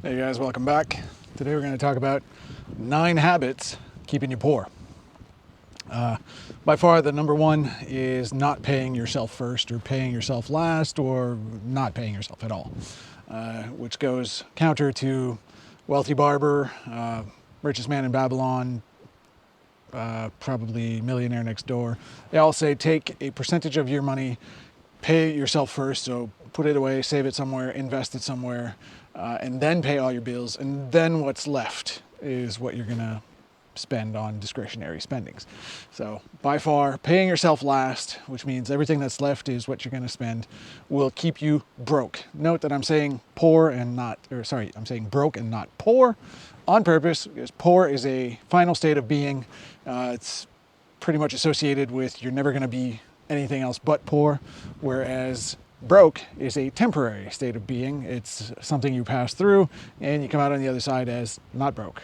Hey guys, welcome back. Today we're going to talk about 9 habits keeping you poor. By far the number one is not paying yourself first or paying yourself last or not paying yourself at all, which goes counter to Wealthy Barber, Richest Man in Babylon, probably Millionaire Next Door. They all say take a percentage of your money, pay yourself first, so put it away, save it somewhere, invest it somewhere, and then pay all your bills, and then what's left is what you're gonna spend on discretionary spendings. So by far, paying yourself last, which means everything that's left is what you're gonna spend, will keep you broke. Note that I'm saying poor and not, or sorry, I'm saying broke and not poor on purpose, because poor is a final state of being. It's pretty much associated with you're never gonna be anything else but poor, whereas broke is a temporary state of being. It's something you pass through and you come out on the other side as not broke.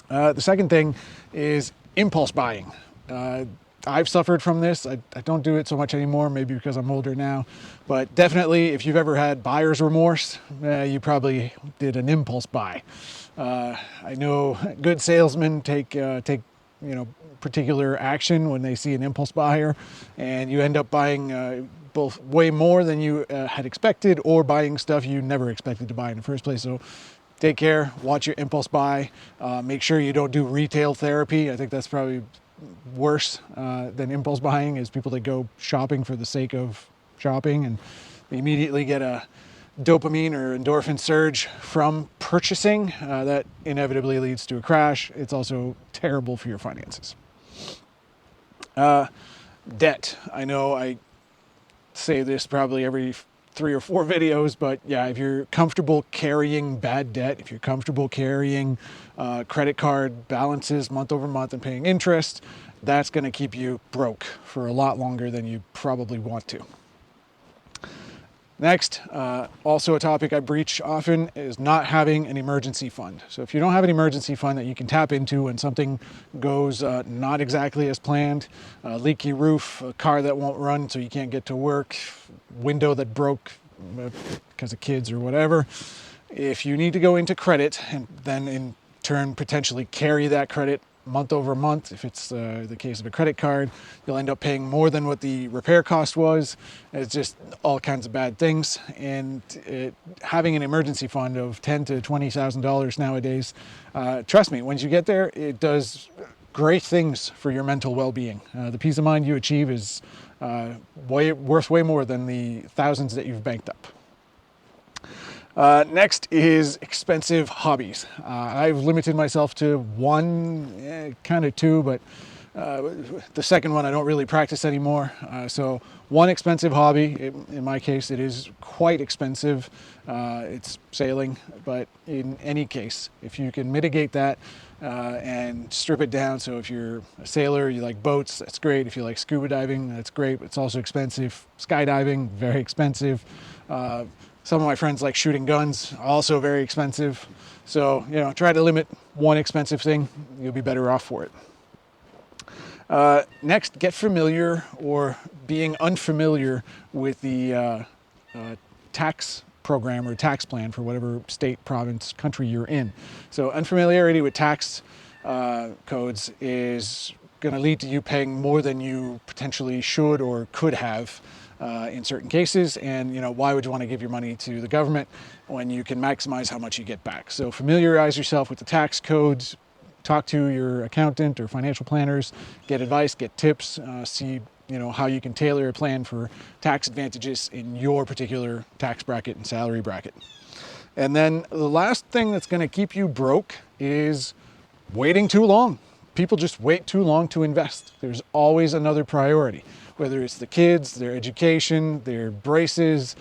The second thing is impulse buying. I've suffered from this. I don't do it so much anymore, maybe because I'm older now, but definitely if you've ever had buyer's remorse, you probably did an impulse buy. I know good salesmen take particular action when they see an impulse buyer, and you end up buying both way more than you had expected, or buying stuff you never expected to buy in the first place. So take care, watch your impulse buy, make sure you don't do retail therapy. I think that's probably worse than impulse buying, is people that go shopping for the sake of shopping and they immediately get a dopamine or endorphin surge from purchasing. That inevitably leads to a crash. It's also terrible for your finances. Debt. I know I say this probably every 3 or 4 videos, but yeah, if you're comfortable carrying bad debt, if you're comfortable carrying credit card balances month over month and paying interest, that's going to keep you broke for a lot longer than you probably want to. Next, also a topic I breach often, is not having an emergency fund. So if you don't have an emergency fund that you can tap into when something goes not exactly as planned, a leaky roof, a car that won't run so you can't get to work, window that broke because of kids or whatever, if you need to go into credit and then in turn potentially carry that credit month over month, if it's the case of a credit card, you'll end up paying more than what the repair cost was. It's just all kinds of bad things. And having an emergency fund of $10,000 to $20,000 nowadays, trust me, once you get there, it does great things for your mental well-being. The peace of mind you achieve is worth way more than the thousands that you've banked up. Next is expensive hobbies. I've limited myself to one, kind of two, but the second one I don't really practice anymore. So one expensive hobby, in my case, it is quite expensive. It's sailing, but in any case, if you can mitigate that and strip it down. So if you're a sailor, you like boats, that's great. If you like scuba diving, that's great. It's also expensive. Skydiving, very expensive. Some of my friends like shooting guns, also very expensive. So, try to limit one expensive thing. You'll be better off for it. Next, get familiar or being unfamiliar with the tax program or tax plan for whatever state, province, country you're in. So unfamiliarity with tax codes is going to lead to you paying more than you potentially should or could have in certain cases. And why would you want to give your money to the government when you can maximize how much you get back? So familiarize yourself with the tax codes, talk to your accountant or financial planners, get advice, get tips, see how you can tailor a plan for tax advantages in your particular tax bracket and salary bracket. And then the last thing that's going to keep you broke is waiting too long. People just wait too long to invest. There's always another priority, whether it's the kids, their education, their braces,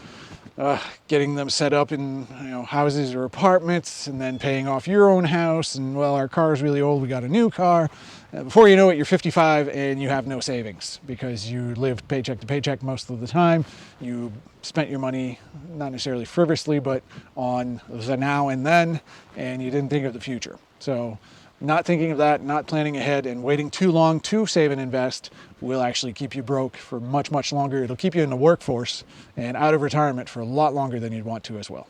getting them set up in houses or apartments, and then paying off your own house. And well, our car is really old, we got a new car. Before you know it, you're 55 and you have no savings because you lived paycheck to paycheck most of the time. You spent your money, not necessarily frivolously, but on the now and then, and you didn't think of the future. So not thinking of that, not planning ahead, and waiting too long to save and invest will actually keep you broke for much, much longer. It'll keep you in the workforce and out of retirement for a lot longer than you'd want to as well.